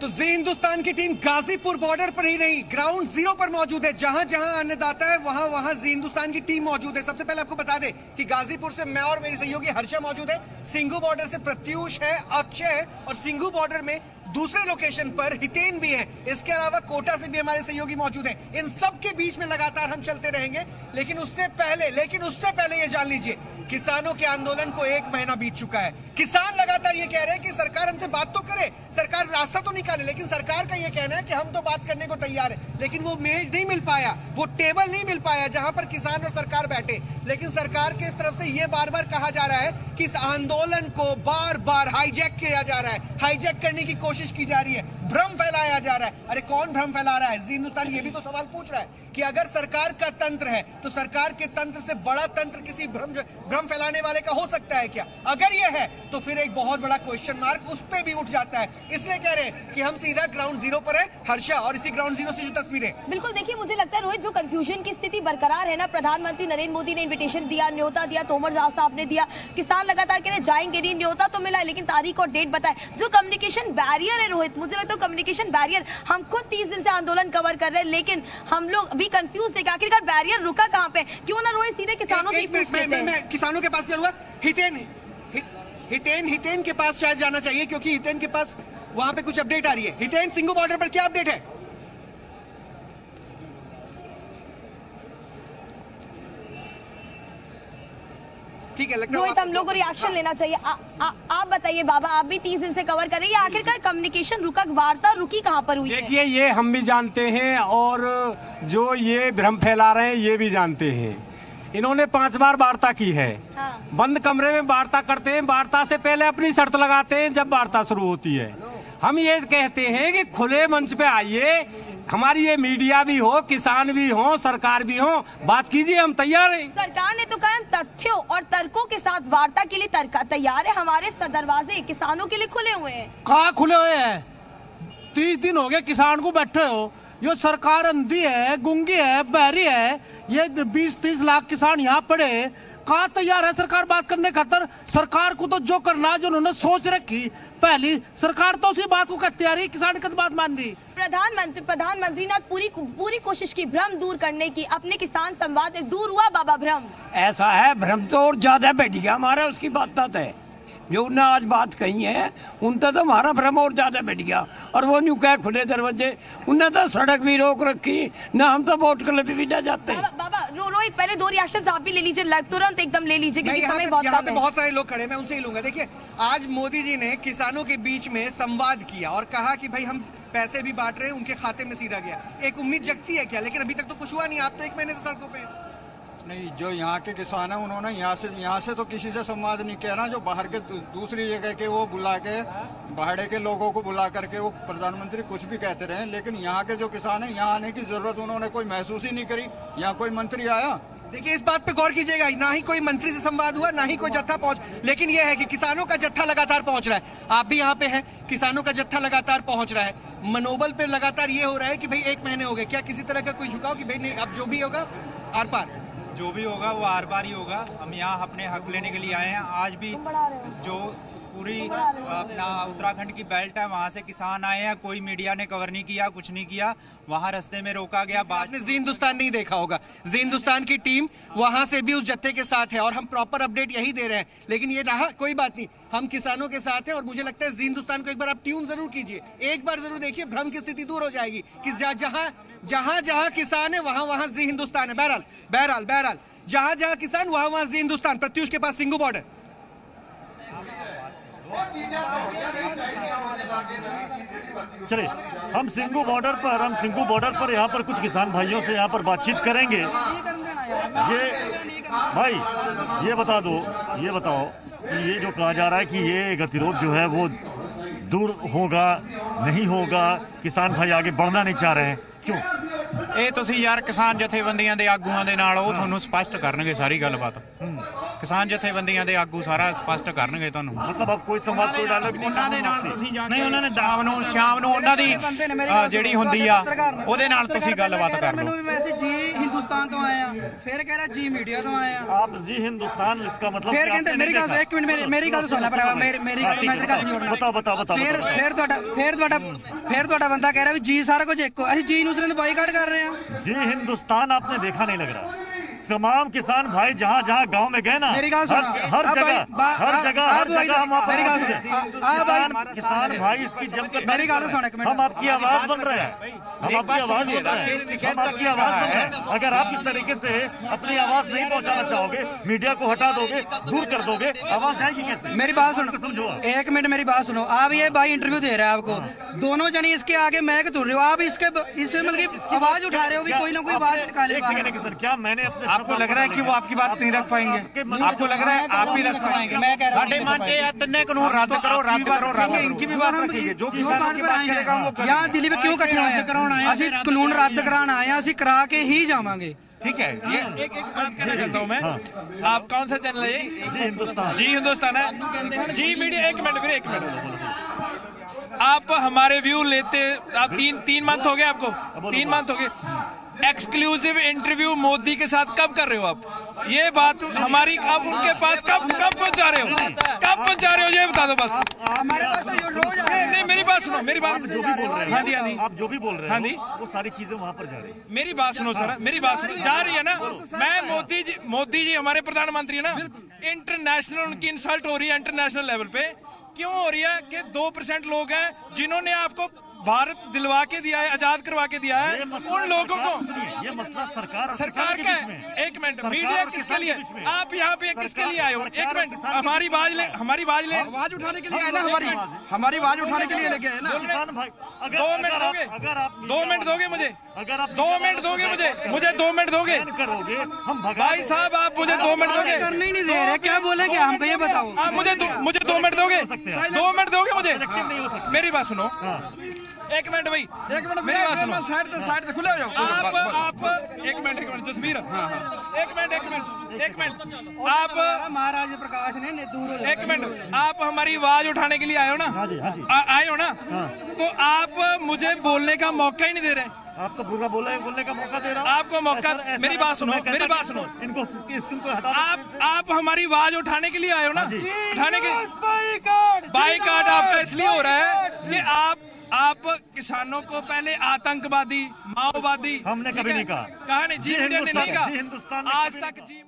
तो जी हिंदुस्तान की team Ghazipur border पर ही नहीं, ग्राउंड जीरो पर मौजूद है। जहां जहां अन्नदाता है वहां वहां जी हिंदुस्तान की टीम मौजूद है। सबसे पहले आपको बता दें कि गाजीपुर से मैं और मेरी सहयोगी हर्षा मौजूद है, सिंघू बॉर्डर से प्रत्युष है, अक्षय है और सिंघू बॉर्डर में दूसरे लोकेशन पर हितेन भी है। इसके अलावा कोटा से भी हमारे सहयोगी मौजूद हैं। इन सब के बीच में लगातार हम चलते रहेंगे, लेकिन उससे पहले ये जान लीजिए, किसानों के आंदोलन को 1 महीना बीत चुका है। किसान लगातार ये कह रहे हैं कि सरकार हमसे बात तो करे, सरकार रास्ता तो निकाले, लेकिन सरकार का ये कहना है कि हम तो बात करने को तैयार है, लेकिन वो मेज नहीं मिल पाया, वो टेबल नहीं मिल पाया जहां पर किसान और सरकार बैठे। लेकिन सरकार की तरफ से ये बार बार कहा जा रहा है कि इस आंदोलन को बार बार हाईजैक किया जा रहा है, हाईजैक करने की कोशिश की जा रही है, भ्रम फैलाया जा रहा है। अरे कौन भ्रम फैला रहा है? जी हिंदुस्तान ये भी तो सवाल पूछ रहा है कि अगर सरकार का तंत्र है तो सरकार के तंत्र से बड़ा तंत्र किसी भ्रम फैलाने वाले का हो सकता है क्या? अगर ये है तो फिर एक बहुत बड़ा क्वेश्चन मार्क उस पे भी उठ जाता है। इसलिए कह रहे हैं कि हम सीधा ग्राउंड जीरो पर है हर्षा, और इसी ग्राउंड जीरो से जो तस्वीरें बिल्कुल देखिए, मुझे लगता है रोहित, जो कंफ्यूजन की स्थिति बरकरार है ना, प्रधानमंत्री नरेंद्र मोदी ने इन्विटेशन दिया, न्योता दिया, तोमर साहब ने दिया, किसान लगातार कह रहे जाएंगे नहीं, न्योता तो मिला है लेकिन तारीख और डेट बताए। जो कम्युनिकेशन बैरियर है रोहित, मुझे लगता है कम्युनिकेशन बैरियर, हम खुद 30 दिन से आंदोलन कवर कर रहे हैं लेकिन हम लोग भी कंफ्यूज है कि आखिरकार बैरियर रुका कहाँ पे। क्यों ना रोहित सीधे किसानों से पूछ लेते हैं। मैं किसानों के पास चलूंगा। हितेन के पास शायद जाना चाहिए, क्योंकि हितेन के पास वहां पे कुछ अपडेट आ रही है। हितेन, सिंघू बॉर्डर पर क्या अपडेट है? ठीक है, लगता है रोहित, हम लोग को रिएक्शन लेना चाहिए। आप बताइए बाबा, आप भी 30 दिन से कवर कर रही है, आखिरकार कम्युनिकेशन रुका, वार्ता रुकी कहाँ पर हुई है? देखिए, ये हम भी जानते हैं और जो ये भ्रम फैला रहे हैं ये भी जानते हैं। इन्होंने 5 बार वार्ता की है। हाँ। बंद कमरे में वार्ता करते हैं, वार्ता से पहले अपनी शर्त लगाते हैं जब वार्ता शुरू होती है। हम ये कहते हैं कि खुले मंच पे आइए, हमारी ये मीडिया भी हो, किसान भी हो, सरकार भी हो, बात कीजिए, हम तैयार हैं। सरकार ने तो कहा हम तथ्यों और तर्कों के साथ वार्ता के लिए तैयार है, हमारे दरवाजे किसानों के लिए खुले हुए हैं। कहाँ खुले हुए हैं? 30 दिन हो गए किसान को बैठे हो। ये सरकार अंधी है, गुंगी है, बहरी है। ये 20-30 लाख किसान यहाँ पड़े, कहाँ तैयार है सरकार बात करने खातर? सरकार को तो जो करना, जो उन्होंने सोच रखी पहली, सरकार तो उसी बात को कहती आ रही, किसान की बात मान रही। प्रधानमंत्री ने पूरी कोशिश की भ्रम दूर करने की, अपने किसान संवाद दूर हुआ बाबा भ्रम? ऐसा है, भ्रम तो और ज्यादा बैठ गया हमारा, उसकी बात है जो उन्हें आज बात कही है उनका तो हमारा भ्रम और ज्यादा बैठ गया। और वो न्यू कह खुले दरवाजे, उन्हें तो सड़क भी रोक रखी ना, हम तो वोट के लिए भी ना जाते। बाबा रोहित, पहले 2 रिएक्शन आप भी ले लीजिए, तुरंत एकदम ले लीजिए क्योंकि समय बहुत यहाँ पे बहुत सारे लोग खड़े, मैं उनसे ही लूंगा। देखिए, आज मोदी जी ने किसानों के बीच में संवाद किया और कहा कि भाई हम पैसे भी बांट रहे हैं, उनके खाते में सीधा गया। एक उम्मीद जगती है क्या? लेकिन अभी तक तो कुछ हुआ नहीं। आप तो 1 महीने से सड़कों पे नहीं। जो यहाँ के किसान हैं उन्होंने यहाँ से तो किसी से संवाद नहीं किया ना। जो बाहर के दूसरी जगह के वो बुला के, बाहर के लोगों को बुला करके वो प्रधानमंत्री कुछ भी कहते रहे, लेकिन यहाँ के जो किसान हैं यहाँ आने की जरूरत उन्होंने कोई महसूस ही नहीं करी। यहाँ कोई मंत्री आया? देखिए, इस बात पे गौर कीजिएगा, ना ही कोई मंत्री से संवाद हुआ, ना ही कोई जत्था पहुंच, लेकिन यह है कि किसानों का जत्था लगातार पहुंच रहा है। आप भी यहाँ पे हैं, किसानों का जत्था लगातार पहुंच रहा है। मनोबल पे लगातार ये हो रहा है कि भाई 1 महीने हो गए, क्या किसी तरह का कोई झुकाव कि भाई नहीं, अब जो भी होगा आर पार? जो भी होगा वो आर पार ही होगा। हम यहाँ अपने हक लेने के लिए आए हैं। आज भी जो पूरी अपना उत्तराखंड की बेल्ट है वहाँ से किसान आए हैं, कोई मीडिया ने कवर नहीं किया, कुछ नहीं किया। वहाँ रास्ते में रोका गया। आपने जी हिंदुस्तान नहीं देखा होगा, जी हिंदुस्तान की टीम वहां से भी उस जत्थे के साथ है और हम प्रॉपर अपडेट यही दे रहे हैं। लेकिन ये रहा, कोई बात नहीं, हम किसानों के साथ हैं और मुझे लगता है जी हिंदुस्तान को एक बार आप ट्यून जरूर कीजिए, एक बार जरूर देखिए, भ्रम की स्थिति दूर हो जाएगी कि जहां किसान है वहां जी हिंदुस्तान है। बहरहाल जहां किसान वहां जी हिंदुस्तान। प्रत्युष के पास सिंघू बॉर्डर। चलिए, हम सिंघू बॉर्डर पर यहाँ पर कुछ किसान भाइयों से यहाँ पर बातचीत करेंगे। ये बताओ कि ये जो कहा जा रहा है कि ये गतिरोध जो है वो दूर होगा नहीं होगा, किसान भाई आगे बढ़ना नहीं चाह रहे हैं, क्यों? ਇਹ ਤੁਸੀਂ ਯਾਰ ਕਿਸਾਨ ਜਥੇਬੰਦੀਆਂ ਦੇ ਆਗੂਆਂ ਦੇ ਨਾਲ ਉਹ ਤੁਹਾਨੂੰ ਸਪਸ਼ਟ ਕਰਨਗੇ ਸਾਰੀ ਗੱਲਬਾਤ। ਕਿਸਾਨ ਜਥੇਬੰਦੀਆਂ ਦੇ ਆਗੂ ਸਾਰਾ ਸਪਸ਼ਟ ਕਰਨਗੇ ਤੁਹਾਨੂੰ। मतलब अब कोई संवाद, कोई डायलॉग ਉਹਨਾਂ ਦੇ ਨਾਲ ਤੁਸੀਂ ਨਹੀਂ, ਉਹਨਾਂ ਨੇ ਸ਼ਾਮ ਨੂੰ ਉਹਨਾਂ ਦੀ ਜਿਹੜੀ ਹੁੰਦੀ ਆ ਉਹਦੇ ਨਾਲ ਤੁਸੀਂ ਗੱਲਬਾਤ ਕਰ ਲਓ। हिंदुस्तान तो आए हैं, फिर कह रहा जी मीडिया तो आए हैं, आप जी हिंदुस्तान इसका मतलब फिर कहते मेरी गल एक मिनट मेरी गल सुनना भरावा मेरी मैं तेरे गल जोड़ना बताओ फिर ਤੁਹਾਡਾ ਬੰਦਾ ਕਹਿ ਰਿਹਾ ਵੀ ਜੀ ਸਾਰਾ ਕੁਝ ਇੱਕੋ ਅਸੀਂ ਜੀ ਨੂੰ ਸਿਰਫ ਬਾਈਕਾਟ कर रहे हैं। जी हिंदुस्तान आपने देखा नहीं लग रहा। तमाम किसान भाई जहाँ जहाँ गांव में गए ना, मेरी गाल सुनो, हर जगह हम मेरी गाल किसान भाई इसकी जमकर मेरी गाल सुन एक मिनट, हम आपकी आवाज बन रहे हैं, हम आपकी आवाज बन रहे हैं, हम आपकी आवाज बन रहे हैं। अगर आप इस तरीके से अपनी आवाज नहीं पहुंचाना चाहोगे, मीडिया को हटा दोगे, दूर कर दोगे, आवाज जाएगी कैसे? मेरी बात सुनो, समझो एक मिनट मेरी बात सुनो। आप ये भाई इंटरव्यू दे रहे हैं, आपको दोनों जनी इसके आगे मैं तुर रहे हो, आप इससे मतलब आवाज उठा रहे हो भी कोई ना कोई आवाज निकाले। सर क्या मैंने अपने आपको लग रहा है कि वो आपकी बात नहीं रख पाएंगे? आपको लग रहा है आप ही रख पाएंगे? मैं कह रहा हूं साडे मन च या तन्ने कानून रद्द करो इनकी भी बात रखेंगे। जो किसानों की बात करेगा वो करेंगे। यहाँ दिल्ली में क्यों इकट्ठे हुए हैं? ਅਸੀਂ ਕਾਨੂੰਨ ਰੱਦ ਕਰਾਉਣ ਆਏ हैं, ਅਸੀਂ करा के ही जावांगे। ठीक है, ये एक बात कहना चाहता हूँ मैं। आप कौन सा चैनल है ये? जी हिंदुस्तान है। जी मीडिया, एक मिनट। आप हमारे व्यू लेते, आप तीन मंथ हो गए आपको, 3 मंथ हो गए। एक्सक्लूसिव इंटरव्यू मोदी के साथ कब कर रहे हो आप? ये बात हमारी अब उनके पास कब पहुंचा रहे हो? कब पहुंचा रहे हो ये बता दो बस। हमारे पास तो ये रोज नहीं मेरी बात सुनो, मेरी बात जो भी बोल रहे हैं, हाँ जी आप जो भी बोल रहे हैं, हाँ जी, वो सारी चीजें वहाँ पर जा रही है। मेरी बात सुनो सर, मेरी बात सुनो, जा रही है ना। मैं मोदी जी हमारे प्रधानमंत्री है ना, इंटरनेशनल उनकी इंसल्ट हो रही है इंटरनेशनल लेवल पे। क्यों हो रही है कि 2% लोग हैं जिन्होंने आपको भारत दिलवा के दिया है, आजाद करवा के दिया है, उन लोगों को ये मसला सरकार का है। एक मिनट, मीडिया किसके लिए? आप यहाँ पे किसके लिए आए हो? एक मिनट, हमारी बात ले आवाज उठाने के लिए आए ना, हमारी आवाज उठाने के लिए लेके आए ना। 2 मिनट दोगे? 2 मिनट दोगे मुझे? अगर आप 2 मिनट दोगे मुझे 2 मिनट दोगे? करोगे हम भाई साहब आप मुझे 2 मिनट दोगे? करने ही नहीं दे रहे, क्या बोलेंगे हमको ये बताओ। आप मुझे 2 मिनट दोगे? 2 मिनट दोगे मुझे? मेरी बात सुनो, एक मिनट भाई, मेरी बात सुनो। साइड से खुले हो जाओ। आप एक मिनट जसवीर, एक मिनट आप महाराज प्रकाश ने दूर हो एक मिनट, आप हमारी आवाज उठाने के लिए आए हो ना? आए हो ना? तो आप मुझे बोलने का मौका ही नहीं दे रहे। आपको बुरा बोलने का मौका दे रहा हूं। आपको मौका, मेरी बात सुनो, मेरी बात सुनो। इनको हटा। आप हमारी आवाज उठाने के लिए आए हो ना? उठाने के बाईकाट आपका इसलिए हो रहा है कि आप किसानों को पहले आतंकवादी, माओवादी हमने कभी नहीं कहा। कहा नहीं, जी मीडिया ने नहीं कहा आज तक। जी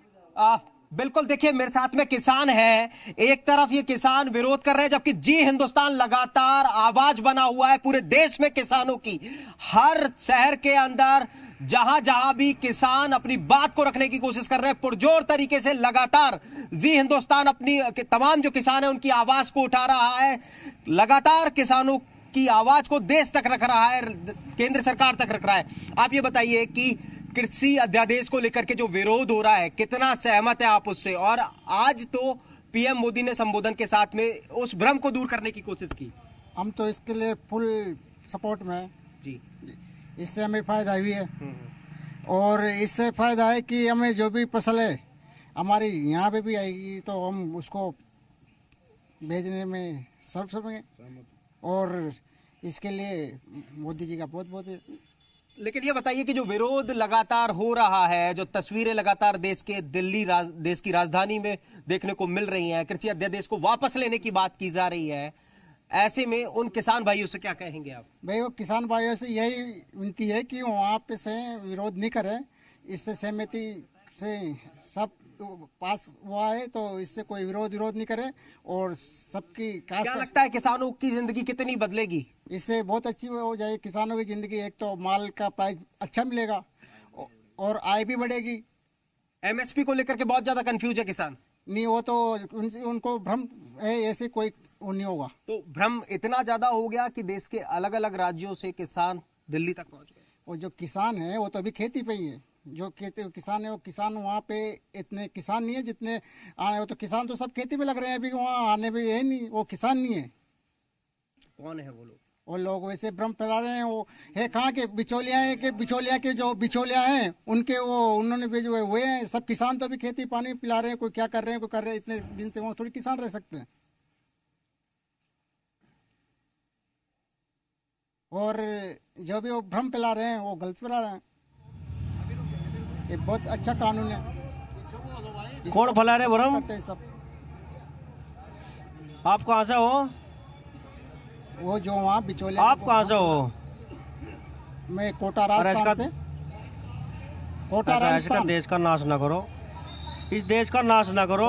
बिल्कुल, देखिए मेरे साथ में किसान है, एक तरफ ये किसान विरोध कर रहे हैं, जबकि जी हिंदुस्तान लगातार आवाज बना हुआ है पूरे देश में किसानों की। हर शहर के अंदर जहां जहां भी किसान अपनी बात को रखने की कोशिश कर रहे हैं, पुरजोर तरीके से लगातार जी हिंदुस्तान अपनी तमाम जो किसान है उनकी आवाज को उठा रहा है, लगातार किसानों की आवाज को देश तक रख रहा है, केंद्र सरकार तक रख रहा है। आप ये बताइए कि कृषि अध्यादेश को लेकर के जो विरोध हो रहा है, कितना सहमत है आप उससे? और आज तो पीएम मोदी ने संबोधन के साथ में उस भ्रम को दूर करने की कोशिश की। हम तो इसके लिए फुल सपोर्ट में जी, इससे हमें फायदा भी है, और इससे फायदा है कि हमें जो भी फसल है हमारी यहाँ पे भी आएगी तो हम उसको भेजने में सब और इसके लिए मोदी जी का बहुत बहुत। लेकिन ये बताइए कि जो विरोध लगातार हो रहा है, जो तस्वीरें लगातार देश की राजधानी में देखने को मिल रही हैं, कृषि अध्यादेश को वापस लेने की बात की जा रही है, ऐसे में उन किसान भाइयों से क्या कहेंगे आप? भाई वो किसान भाइयों से यही विनती है कि वहाँ पे से विरोध नहीं करें, इससे सहमति से सब पास हुआ है तो इससे कोई विरोध नहीं करे, और सबकी क्या लगता है किसानों की जिंदगी कितनी बदलेगी? इससे बहुत अच्छी हो जाएगी किसानों की जिंदगी। एक तो माल का प्राइस अच्छा मिलेगा और आय भी बढ़ेगी। एमएसपी को लेकर के बहुत ज्यादा कंफ्यूज है किसान। नहीं, वो तो उनको भ्रम है, ऐसे कोई वो नहीं होगा। तो भ्रम इतना ज्यादा हो गया कि देश के अलग अलग राज्यों से किसान दिल्ली तक पहुंच गए। और जो किसान है वो तो अभी खेती पे ही है, जो किसान है वो किसान वहाँ पे इतने किसान नहीं है जितने आए हो। तो किसान तो सब खेती में लग रहे हैं, अभी वहाँ आने भी है नहीं, वो किसान नहीं है। कौन है वो लोग? वो लोग वैसे भ्रम फैला रहे हैं। वो है कहाँ के बिचौलिया है कि बिचौलिया के जो बिचौलिया हैं उनके वो उन्होंने भेजे हुए हैं। सब किसान तो अभी खेती पानी पिला रहे हैं, कोई क्या कर रहे हैं कोई कर रहे हैं। इतने दिन से वहाँ थोड़ी किसान रह सकते हैं। और जो भी वो भ्रम फैला रहे हैं वो गलत फैला रहे हैं। ये बहुत अच्छा कानून है। कौन फैला रहे भरम? करते हैं सब। आप कहाँ से हो? वो जो वहाँ बिचौले, आप कहाँ से हो? मैं कोटा राजस्थान से। कोटा राजस्थान। देश का नाश ना करो, इस देश का नाश ना करो।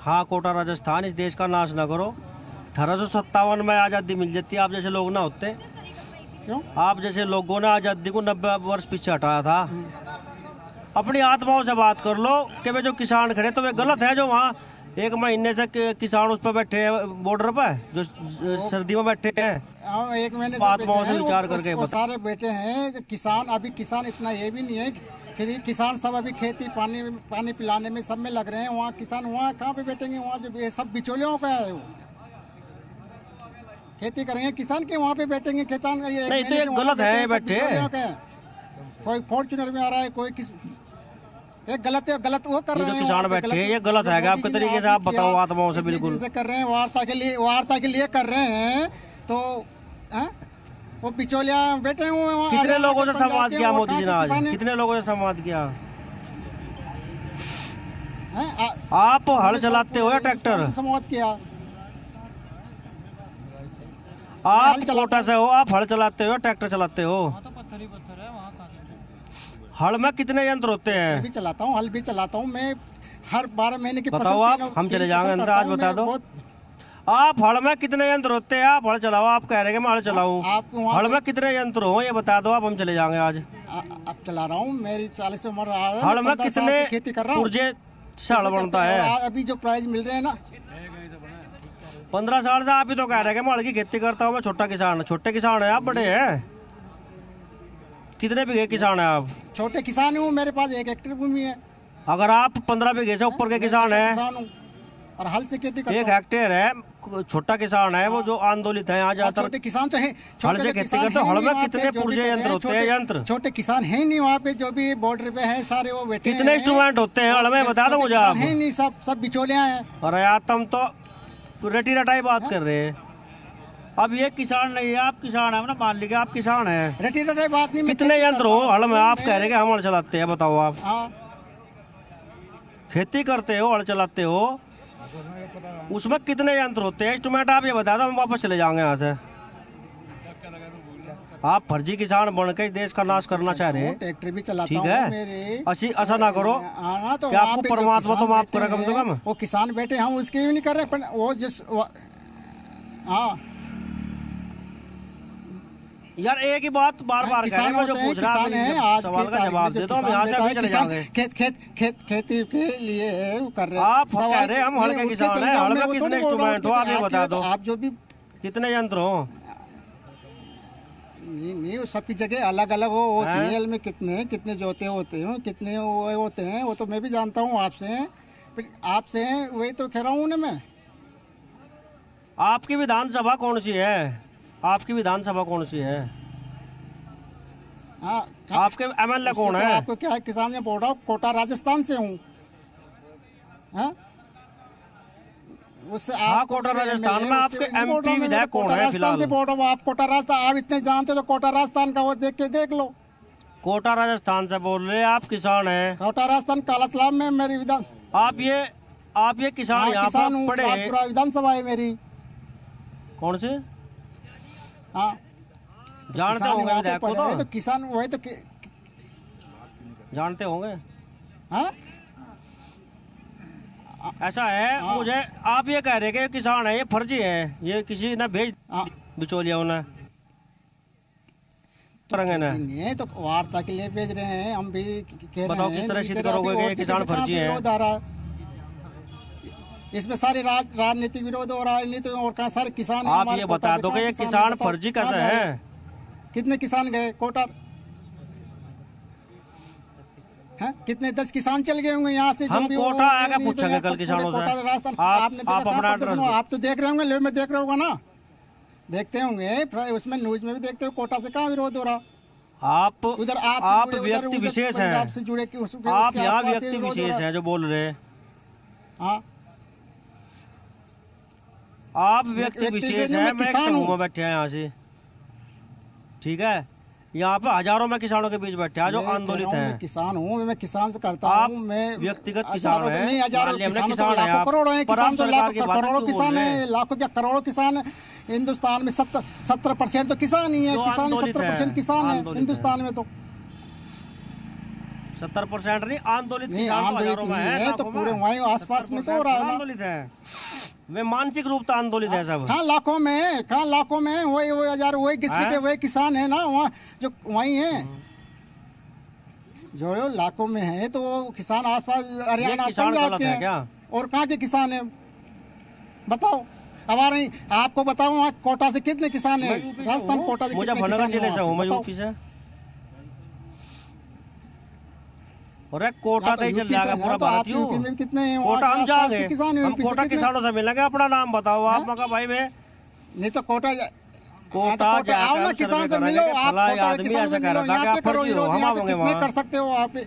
हाँ, कोटा राजस्थान, इस देश का नाश ना करो। 1857 में आज़ादी मिल जाती, आप जैसे लोग ना होते। क्यों? आप जैसे लोगों ने आज़ादी को 90 वर्ष पीछे हटाया था। अपनी आत्माओं से बात कर लो कि वे जो किसान खड़े तो वे गलत है जो वहाँ 1 महीने से किसान उस पर बैठे हैं, बॉर्डर पर जो सर्दी में बैठे हैं। 1 महीने आत्माओं से विचार करके वो सारे बैठे हैं किसान। अभी किसान इतना ये भी नहीं है, फिर ये किसान सब अभी खेती पानी पिलाने में सब में लग रहे हैं। वहाँ किसान वहाँ कहाँ पे बैठेंगे? वहाँ जो ये सब बिचौलियों का है, वो खेती करेंगे किसान के वहाँ पे बैठेंगे। किसान नहीं तो ये गलत है बैठे। कोई फॉर्चुनर में आ रहा है, कोई किस ये गलत है, गलत वो कर रहे हैं। किसान बैठे ये गलत है आपके तरीके से, आप बताओ आत्माओं से। बिल्कुल से कर रहे हैं, वार्ता के लिए कर रहे हैं। तो वो बिचौलिया बैठे हुए हैं। कितने लोगों से संवाद किया मोदी जी ने आज? कितने लोगों से संवाद किया? आप हल चलाते हो या ट्रैक्टर? संवाद किया। आप कोटा से हो, आप हल चलाते हो या ट्रैक्टर चलाते हो? हल में कितने यंत्र होते हैं? भी चलाता हूँ, हल भी चलाता हूँ मैं। हर 12 महीने की बताओ आप, हम चले जाएंगे अंदर। आज बता दो आप हल में कितने यंत्र होते हैं? आप हल चलाओ, आप कह रहे हैं मैं हल चलाऊं। हल में कितने यंत्र हो ये बता दो आप, हम चले जाएंगे आज। अब चला रहा हूँ, मेरी 40 उम्र आ रहा है। हल में कितने खेती कर रहा हूँ, हल बनता है? अभी जो प्राइज मिल रहे हैं ना 15 साल से आप ही तो कह रहे हैं मैं हल की खेती करता हूँ, मैं छोटा किसान। छोटे किसान है आप, बड़े हैं? कितने बीघे किसान है आप? छोटे किसान हूँ, मेरे पास 1 हेक्टेयर भूमि है। अगर आप 15 बीघे से ऊपर के किसान है और हल से खेती करता 1 हेक्टेयर है, छोटा किसान है वो जो आंदोलित है आज ज्यादातर। छोटे किसान तो है, हल से खेती करते हल में कितने पुर्जे यंत्र होते हैं? यंत्र छोटे किसान है नहीं वहाँ पे, जो भी बॉर्डर पे है सारे वो बैठे। कितने इंस्ट्रूमेंट होते हैं हल में बता दो मुझे आप? है नहीं, सब बिचौलिया है। अरे यार तुम तो रटी रटाई बात कर रहे हैं। अब ये किसान नहीं है, आप किसान है ना, मान लीजिए आप किसान है। रटी रटाई बात नहीं। कितने यंत्र हो हल में? आप कह रहे हैं हम हल चलाते हैं, बताओ आप। खेती करते हो, हल चलाते हो, उसमें कितने यंत्र होते हैं? इंस्ट्रूमेंट आप ये बता दो, हम वापस चले जाएंगे यहाँ से। आप फर्जी किसान बन के देश का नाश करना चाह रहे हैं। ट्रैक्टर भी चलाता ठीक हूँ है, ऐसा ना करो। तो क्या आपको परमात्मा तो माफ करे कम से कम? वो किसान बैठे हम उसके भी नहीं कर रहे, पर वो जिस हाँ यार एक ही बात बार बार किसान होते हैं, किसान है। आज सवाल का जवाब दे दो, हम यहाँ से चले जाएंगे। खेती के लिए वो कर रहे हैं। आप कह रहे हैं हम हल के किसान हैं, हल में कितने इंस्ट्रूमेंट हो आप ये बता दो। आप जो भी कितने यंत्र हो? नहीं सबकी जगह अलग अलग होती है। हल में कितने जोते होते हैं, कितने वो होते हैं, वो तो मैं भी जानता हूँ। आपसे वही तो कह रहा हूँ ना मैं। आपकी विधानसभा कौन सी है? आपकी विधानसभा कौन सी है? आपके एमएलए कौन है? आपको क्या है? किसान में बोल रहा हूँ, कोटा राजस्थान से हूँ। कोटा राजस्थान में आपके एमपी विधायक कौन है? राजस्थान से बोल रहा हूँ। आप कोटा राजस्थान, आप इतने जानते तो कोटा राजस्थान का वो देख लो। कोटा राजस्थान से बोल रहे, आप किसान हैं? कोटा राजस्थान काला तालाब में मेरी विधान। आप ये किसान यहाँ पर पढ़े? विधानसभा है मेरी। कौन सी? हाँ जानते होंगे विधायक को तो किसान वही तो जानते होंगे। हाँ ऐसा है मुझे आप ये कह रहे कि किसान है, ये फर्जी है, ये किसी ने भेज बिचौलिया ने नहीं तो वार्ता के लिए भेज रहे हैं। हम भी कह रहे बताओ किस तरह सिद्ध करोगे कि किसान फर्जी है? इसमें सारे राजनीतिक विरोध हो रहा है। नहीं तो और कहाँ सारे किसान आप ये बता दो कि ये किसान फर्जी कैसे है? कितने किसान गए कोटा? कितने 10 किसान चल गए होंगे यहाँ से। हम कोटा आएगा पूछेंगे कल किसानों से। आपने आप तो देख रहे होंगे, लेव में देख रहे होगा ना, देखते होंगे उसमें न्यूज में भी देखते हो। कोटा से कहाँ विरोध हो रहा? आप उधर आप व्यक्ति विशेष हैं, आपसे जुड़े आप यहाँ व्यक्ति विशेष हैं जो बोल रहे हैं। हाँ आप व्यक्ति विशेष हैं, मैं बैठे हैं यहाँ से। ठीक है, यहाँ पे हजारों में किसानों के बीच बैठे हैं जो आंदोलित मैं हैं। किसान हूँ, मैं किसान से करता आप हूँ, मैं व्यक्तिगत किसान हैं, नहीं हजारों मान लिया हमने किसानों तो किसान हैं लाखों आप, करोड़ों हैं, पर किसान आप तो सरकार की लाखों बातें करोड़ों क्यों किसान बोल रहे है, हैं? लाखों क्या करोड़ों किसान है हिंदुस्तान में। 70% तो किसान ही है, जो किसान आंदोलित 70% है, किसान है आंदोलित हिंदुस्तान में। तो 70% नहीं, आंदोलित नहीं किसान तो आंदोलित हजारों में नहीं है, है तो लाखों पूरे में। वहीं आसपास में तो हो रहा है ना। आंदोलित है, वे मानसिक रूप से आंदोलित है सब। कहाँ लाखों में है, कहाँ लाखों में है, वही हजार वही किस्मत वही किसान है ना वहाँ जो वहीं है। जो लाखों में है तो वो किसान आसपास हरियाणा किसान पंजाब गलत के है हैं। क्या? और कहाँ के किसान है बताओ? हमारे आपको बताओ वहाँ कोटा से कितने किसान है, राजस्थान कोटा से कितने किसान मुजफ्फरनगर जिले से हूँ मैं, है यूपी से। अरे कोटा तो ही चल यूपी से जाएगा ना, पूरा तो भारत। आप यूपी में कितने हैं, वहाँ कोटा के हम आसपास जाएंगे, के किसान हैं हम यूपी से कोटा कितने? किसानों से मिलेंगे। अपना नाम बताओ आप। मैं कहा भाई मैं नहीं तो कोटा कोटा आओ ना, किसान से मिलो, आप कोटा के किसान से मिलो, यहाँ पे करो विरोध, यहाँ पे कितने कर सकते हो आप?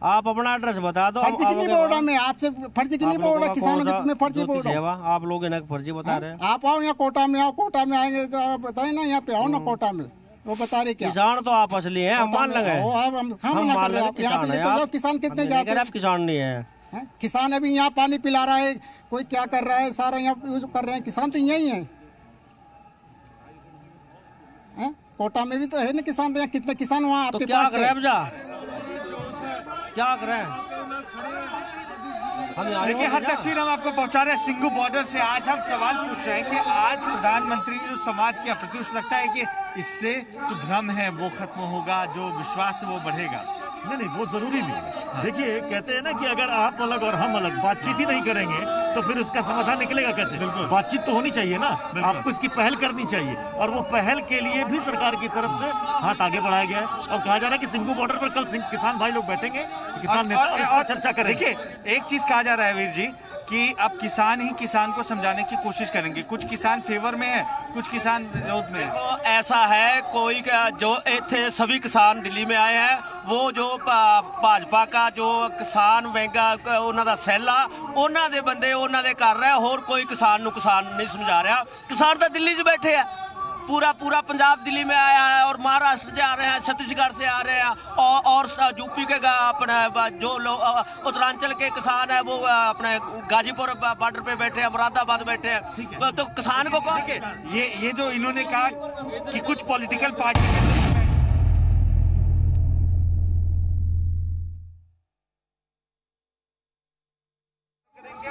आप अपना एड्रेस बता दो। फर्जी की नहीं बोल रहा मैं आपसे, फर्जी की नहीं बोल रहा, किसानों के तुम्हें फर्जी बोल रहा हूँ। आप लोग इन्हें फर्जी बता रहे हैं। आप आओ यहाँ कोटा में, आओ कोटा में आएंगे तो आप बताए ना, यहाँ पे आओ ना कोटा में, वो बता रहे क्या किसान तो आप असली हैं, हम मान लेंगे। हम कहाँ मना कर रहे हैं? आप यहाँ से लेते जाओ, किसान कितने जाते हैं? आप किसान नहीं है। किसान अभी यहाँ पानी पिला रहा है, कोई क्या कर रहा है, सारा यहाँ यूज कर रहे हैं, किसान तो यही है। कोटा में भी तो है ना किसान, तो यहाँ कितने किसान वहाँ आपके क्या पास कर रहे हैं? क्या कर रहे हैं? देखिए हर तस्वीर हम आपको पहुंचा रहे हैं सिंघू बॉर्डर से। आज हम सवाल पूछ रहे हैं कि आज प्रधानमंत्री ने जो संवाद किया, प्रत्युष लगता है कि इससे जो भ्रम है वो खत्म होगा, जो विश्वास है वो बढ़ेगा? नहीं, वो जरूरी भी है। देखिए कहते हैं ना कि अगर आप अलग और हम अलग बातचीत ही नहीं करेंगे तो फिर उसका समाधान निकलेगा कैसे? बातचीत तो होनी चाहिए ना, आपको इसकी पहल करनी चाहिए। और वो पहल के लिए भी सरकार की तरफ से हाथ आगे बढ़ाया गया है। और कहा जा रहा है कि सिंघू बॉर्डर पर कल किसान भाई लोग बैठेंगे, किसान नेता और चर्चा करेंगे। देखिए एक चीज कहा जा रहा है वीर जी कि अब किसान ही किसान को समझाने की कोशिश करेंगे। कुछ किसान फेवर में है, कुछ किसान विरोध में है। तो ऐसा है, कोई जो थे सभी किसान दिल्ली में आए हैं, वो जो भाजपा का जो किसान विंग उन्हों का सैल आ, उन्हों के बंदे उन्हों के कर रहे, होर कोई किसान नूं किसान नहीं समझा रहा। किसान तो दिल्ली 'च बैठे हैं, पूरा पंजाब दिल्ली में आया है, और महाराष्ट्र से आ रहे हैं, छत्तीसगढ़ से आ रहे हैं, और यूपी के अपने जो लोग उत्तरांचल के किसान है वो अपने गाजीपुर बॉर्डर पे बैठे हैं, मुरादाबाद बैठे हैं। तो किसान को कौन? ये जो इन्होंने कहा कि कुछ पॉलिटिकल पार्टी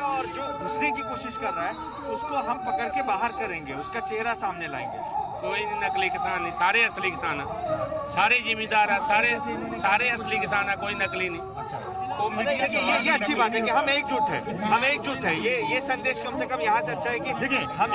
और जो घुसने की कोशिश कर रहा है उसको हम पकड़ के बाहर करेंगे, उसका चेहरा सामने लाएंगे। कोई नकली किसान नहीं, सारे असली किसान है, सारे जिम्मेदार है, सारे असली किसान है, कोई नकली नहीं। ये अच्छी बात है कि हम एकजुट है, ये संदेश कम से कम यहाँ से अच्छा है कि देखिए हम